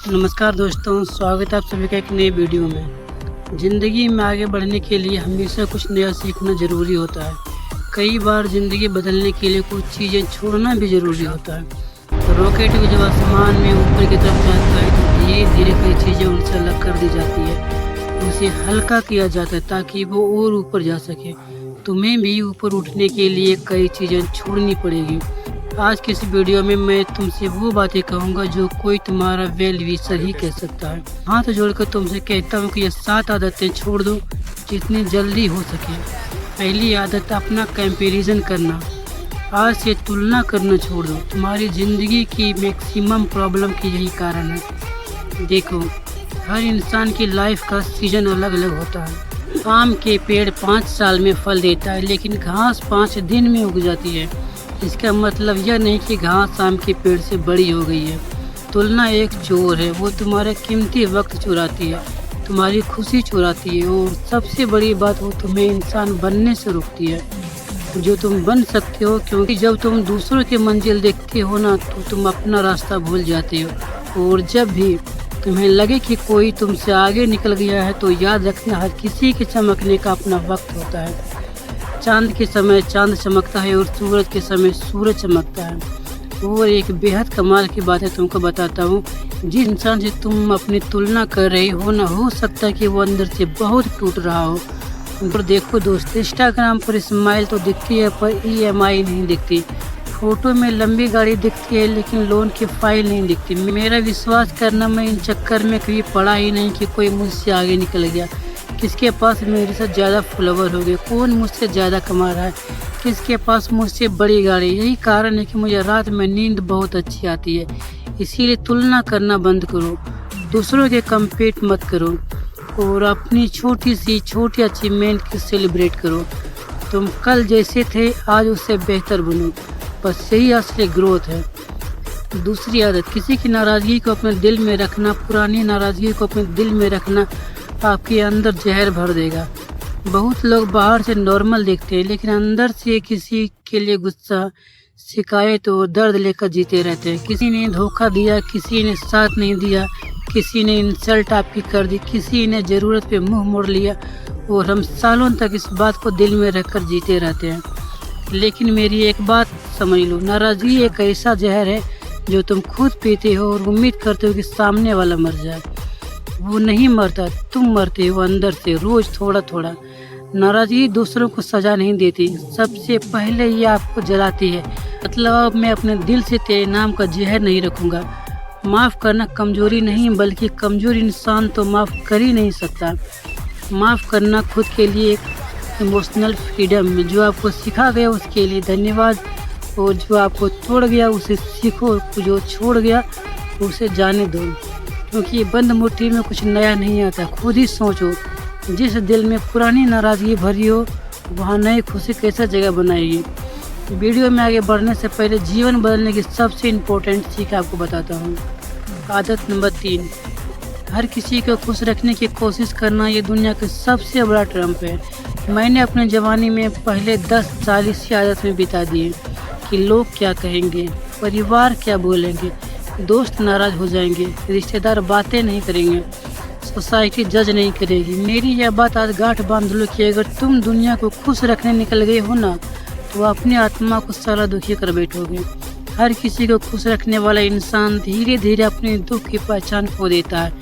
नमस्कार दोस्तों, स्वागत है आप सभी का एक नई वीडियो में। ज़िंदगी में आगे बढ़ने के लिए हमेशा कुछ नया सीखना ज़रूरी होता है। कई बार ज़िंदगी बदलने के लिए कुछ चीज़ें छोड़ना भी ज़रूरी होता है। रॉकेट भी जब आसमान में ऊपर की तरफ जाता है तो धीरे धीरे कई चीज़ें उनसे अलग कर दी जाती है। उसे हल्का किया जाता है ताकि वो और ऊपर जा सके। तुम्हें भी ऊपर उठने के लिए कई चीज़ें छोड़नी पड़ेगी। आज की इस वीडियो में मैं तुमसे वो बातें कहूँगा जो कोई तुम्हारा वेल विशर ही कह सकता है। हाथ जोड़कर तुमसे कहता हूँ कि ये 7 आदतें छोड़ दो जितनी जल्दी हो सके। पहली आदत, अपना कंपैरिजन करना। आज से तुलना करना छोड़ दो। तुम्हारी ज़िंदगी की मैक्सिमम प्रॉब्लम की यही कारण है। देखो, हर इंसान की लाइफ का सीजन अलग अलग होता है। आम के पेड़ 5 साल में फल देता है, लेकिन घास 5 दिन में उग जाती है। इसका मतलब यह नहीं कि घास आम के पेड़ से बड़ी हो गई है। तुलना एक चोर है, वो तुम्हारा कीमती वक्त चुराती है, तुम्हारी खुशी चुराती है, और सबसे बड़ी बात, वो तुम्हें इंसान बनने से रोकती है जो तुम बन सकते हो। क्योंकि जब तुम दूसरों की मंजिल देखते हो ना, तो तुम अपना रास्ता भूल जाते हो। और जब भी तुम्हें लगे कि कोई तुमसे आगे निकल गया है, तो याद रखना, हर किसी के चमकने का अपना वक्त होता है। चांद के समय चांद चमकता है और सूरज के समय सूरज चमकता है। और एक बेहद कमाल की बात है, तुमको बताता हूँ। जिस इंसान से तुम अपनी तुलना कर रहे हो ना, हो सकता है कि वो अंदर से बहुत टूट रहा हो। और देखो दोस्त, इंस्टाग्राम पर स्माइल तो दिखती है, पर EMI नहीं दिखती। फोटो में लंबी गाड़ी दिखती है, लेकिन लोन की फाइल नहीं दिखती। मेरा विश्वास करना, मैं इन चक्कर में कभी पड़ा ही नहीं कि कोई मुझसे आगे निकल गया, किसके पास मेरे से ज़्यादा फॉलोवर हो गए, कौन मुझसे ज़्यादा कमा रहा है, किसके पास मुझसे बड़ी गाड़ी। यही कारण है कि मुझे रात में नींद बहुत अच्छी आती है। इसीलिए तुलना करना बंद करो, दूसरों के कंपीट मत करो, और अपनी छोटी अचीवमेंट की सेलिब्रेट करो। तुम कल जैसे थे, आज उससे बेहतर बनो, बस यही असली ग्रोथ है। दूसरी आदत, किसी की नाराज़गी को अपने दिल में रखना। पुरानी नाराज़गी को अपने दिल में रखना आपके अंदर जहर भर देगा। बहुत लोग बाहर से नॉर्मल दिखते हैं, लेकिन अंदर से किसी के लिए गुस्सा, शिकायत और दर्द लेकर जीते रहते हैं। किसी ने धोखा दिया, किसी ने साथ नहीं दिया, किसी ने इंसल्ट आपकी कर दी, किसी ने ज़रूरत पे मुंह मोड़ लिया, और हम सालों तक इस बात को दिल में रखकर जीते रहते हैं। लेकिन मेरी एक बात समझ लो, नाराज़गी एक ऐसा जहर है जो तुम खुद पीते हो और उम्मीद करते हो कि सामने वाला मर जाए। वो नहीं मरता, तुम मरते हो अंदर से, रोज थोड़ा थोड़ा। नाराज़गी दूसरों को सजा नहीं देती, सबसे पहले ये आपको जलाती है। मतलब अब मैं अपने दिल से तेरे नाम का जहर नहीं रखूँगा। माफ़ करना कमज़ोरी नहीं, बल्कि कमज़ोर इंसान तो माफ़ कर ही नहीं सकता। माफ़ करना खुद के लिए एक इमोशनल फ्रीडम है। जो आपको सिखा गया उसके लिए धन्यवाद, और जो आपको तोड़ गया उसे सीखो, जो छोड़ गया उसे जाने दो। क्योंकि बंद मुट्ठी में कुछ नया नहीं आता। खुद ही सोचो, जिस दिल में पुरानी नाराज़गी भरी हो, वहाँ नई खुशी कैसा जगह बनाएगी। वीडियो में आगे बढ़ने से पहले जीवन बदलने की सबसे इम्पोर्टेंट सीख आपको बताता हूँ। आदत नंबर 3, हर किसी को खुश रखने की कोशिश करना। ये दुनिया का सबसे बड़ा ट्रम्प है। मैंने अपने जवानी में पहले 10 साल इसी आदत में बिता दिए कि लोग क्या कहेंगे, परिवार क्या बोलेंगे, दोस्त नाराज़ हो जाएंगे, रिश्तेदार बातें नहीं करेंगे, सोसाइटी जज नहीं करेगी। मेरी यह बात आज गांठ बांध लो कि अगर तुम दुनिया को खुश रखने निकल गए हो ना, तो अपनी आत्मा को सारा दुखी कर बैठोगे। हर किसी को खुश रखने वाला इंसान धीरे धीरे अपने दुख की पहचान खो देता है।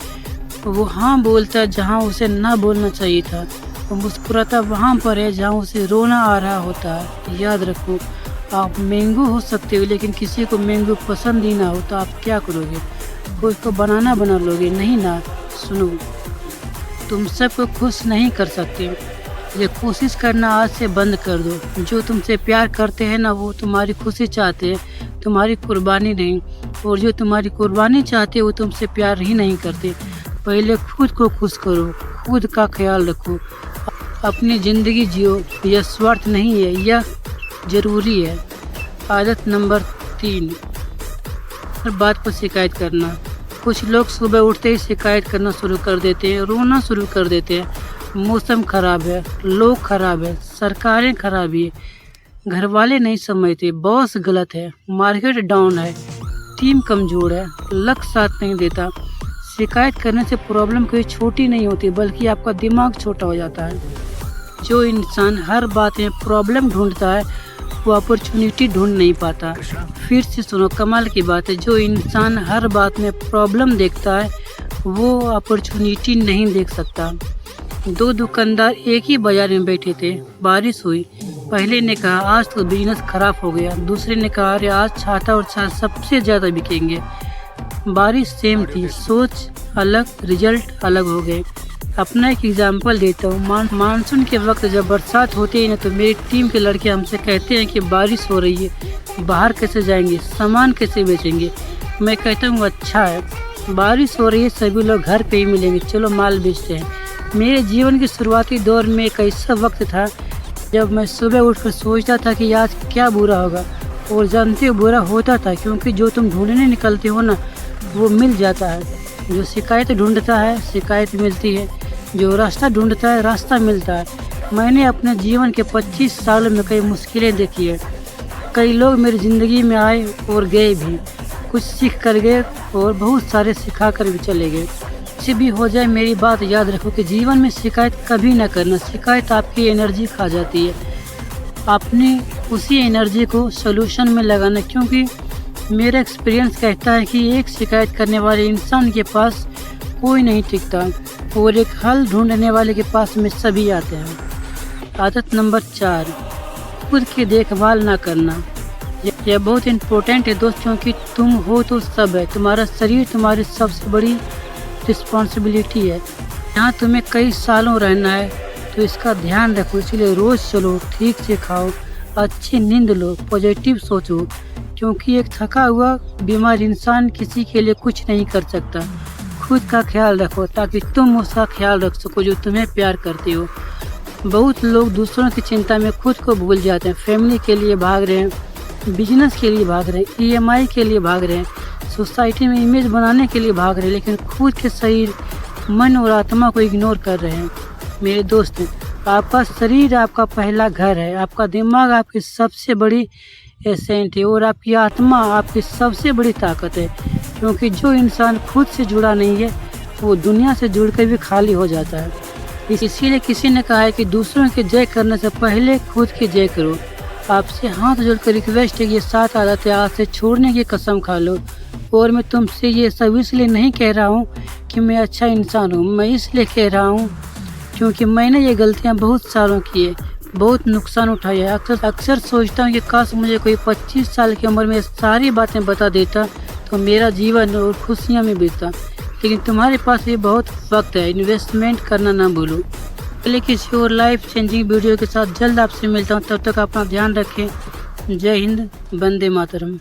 वो हाँ बोलता है जहाँ उसे ना बोलना चाहिए था, वो मुस्कुराता वहाँ पर है जहाँ उसे रोना आ रहा होता है। याद रखो, आप मैंगो हो सकते हो, लेकिन किसी को मैंगो पसंद ही ना हो तो आप क्या करोगे? कोई को बनाना बना लोगे? नहीं ना। सुनो, तुम सबको खुश नहीं कर सकते। ये कोशिश करना आज से बंद कर दो। जो तुमसे प्यार करते हैं ना, वो तुम्हारी खुशी चाहते हैं, तुम्हारी कुर्बानी नहीं। और जो तुम्हारी कुर्बानी चाहते हैं, वो तुमसे प्यार ही नहीं करते। पहले खुद को खुश करो, खुद का ख्याल रखो, अपनी ज़िंदगी जियो। यह स्वार्थ नहीं है, यह ज़रूरी है। आदत नंबर 3, हर बात पर शिकायत करना। कुछ लोग सुबह उठते ही शिकायत करना शुरू कर देते हैं, रोना शुरू कर देते हैं। मौसम खराब है, लोग खराब है, सरकारें खराब है, घर वाले नहीं समझते, बॉस गलत है, मार्केट डाउन है, टीम कमज़ोर है, लक साथ नहीं देता। शिकायत करने से प्रॉब्लम कोई छोटी नहीं होती, बल्कि आपका दिमाग छोटा हो जाता है। जो इंसान हर बात में प्रॉब्लम ढूंढता है वो अपॉर्चुनिटी ढूंढ नहीं पाता। फिर से सुनो, कमाल की बात है, जो इंसान हर बात में प्रॉब्लम देखता है वो अपॉर्चुनिटी नहीं देख सकता। दो दुकानदार एक ही बाजार में बैठे थे। बारिश हुई। पहले ने कहा आज तो बिजनेस खराब हो गया। दूसरे ने कहा अरे आज छाता और छाछ सबसे ज़्यादा बिकेंगे। बारिश सेम थी, सोच अलग, रिजल्ट अलग हो गए। अपना एक एग्जांपल देता हूँ। मानसून के वक्त जब बरसात होती है ना, तो मेरी टीम के लड़के हमसे कहते हैं कि बारिश हो रही है, बाहर कैसे जाएंगे, सामान कैसे बेचेंगे। मैं कहता हूँ अच्छा है, बारिश हो रही है, सभी लोग घर पे ही मिलेंगे, चलो माल बेचते हैं। मेरे जीवन के शुरुआती दौर में एक ऐसा वक्त था जब मैं सुबह उठकर सोचता था कि आज क्या बुरा होगा, और जानते हो बुरा होता था, क्योंकि जो तुम ढूंढने निकलते हो ना वो मिल जाता है। जो शिकायत ढूंढता है शिकायत मिलती है, जो रास्ता ढूंढता है रास्ता मिलता है। मैंने अपने जीवन के 25 सालों में कई मुश्किलें देखी है। कई लोग मेरी ज़िंदगी में आए और गए भी, कुछ सीख कर गए और बहुत सारे सिखा कर भी चले गए। कुछ भी हो जाए, मेरी बात याद रखो कि जीवन में शिकायत कभी ना करना। शिकायत आपकी एनर्जी खा जाती है। आपने उसी एनर्जी को सोल्यूशन में लगाना, क्योंकि मेरा एक्सपीरियंस कहता है कि एक शिकायत करने वाले इंसान के पास कोई नहीं टिकता, और एक हल ढूंढने वाले के पास में सभी आते हैं। आदत नंबर 4, खुद की देखभाल ना करना। यह बहुत इम्पोर्टेंट है दोस्त, क्योंकि तुम हो तो सब है। तुम्हारा शरीर तुम्हारी सबसे बड़ी रिस्पॉन्सिबिलिटी है। यहाँ तुम्हें कई सालों रहना है, तो इसका ध्यान रखो। इसलिए रोज़ चलो, ठीक से खाओ, अच्छी नींद लो, पॉजिटिव सोचो, क्योंकि एक थका हुआ बीमार इंसान किसी के लिए कुछ नहीं कर सकता। खुद का ख्याल रखो ताकि तुम उसका ख्याल रख सको जो तुम्हें प्यार करते हो। बहुत लोग दूसरों की चिंता में खुद को भूल जाते हैं। फैमिली के लिए भाग रहे हैं, बिजनेस के लिए भाग रहे हैं, EMI के लिए भाग रहे हैं, सोसाइटी में इमेज बनाने के लिए भाग रहे हैं, लेकिन खुद के शरीर, मन और आत्मा को इग्नोर कर रहे हैं। मेरे दोस्त, आपका शरीर आपका पहला घर है, आपका दिमाग आपकी सबसे बड़ी एसेंट है, और आपकी आत्मा आपकी सबसे बड़ी ताकत है। क्योंकि जो इंसान खुद से जुड़ा नहीं है वो दुनिया से जुड़कर भी खाली हो जाता है। इसीलिए किसी ने कहा है कि दूसरों की जय करने से पहले खुद की जय करो। आपसे हाथ जोड़कर रिक्वेस्ट है कि ये 7 आदतें आज से छोड़ने की कसम खा लो। और मैं तुमसे ये सब इसलिए नहीं कह रहा हूँ कि मैं अच्छा इंसान हूँ, मैं इसलिए कह रहा हूँ क्योंकि मैंने ये गलतियाँ बहुत सालों की है, बहुत नुकसान उठाया है। अक्सर सोचता हूँ कि काश मुझे कोई 25 साल की उम्र में सारी बातें बता देता तो मेरा जीवन और खुशियाँ में बीतता। लेकिन तुम्हारे पास ये बहुत वक्त है, इन्वेस्टमेंट करना ना भूलो। पहले किसी और लाइफ चेंजिंग वीडियो के साथ जल्द आपसे मिलता हूँ। तब तक अपना ध्यान रखें। जय हिंद, वंदे मातरम।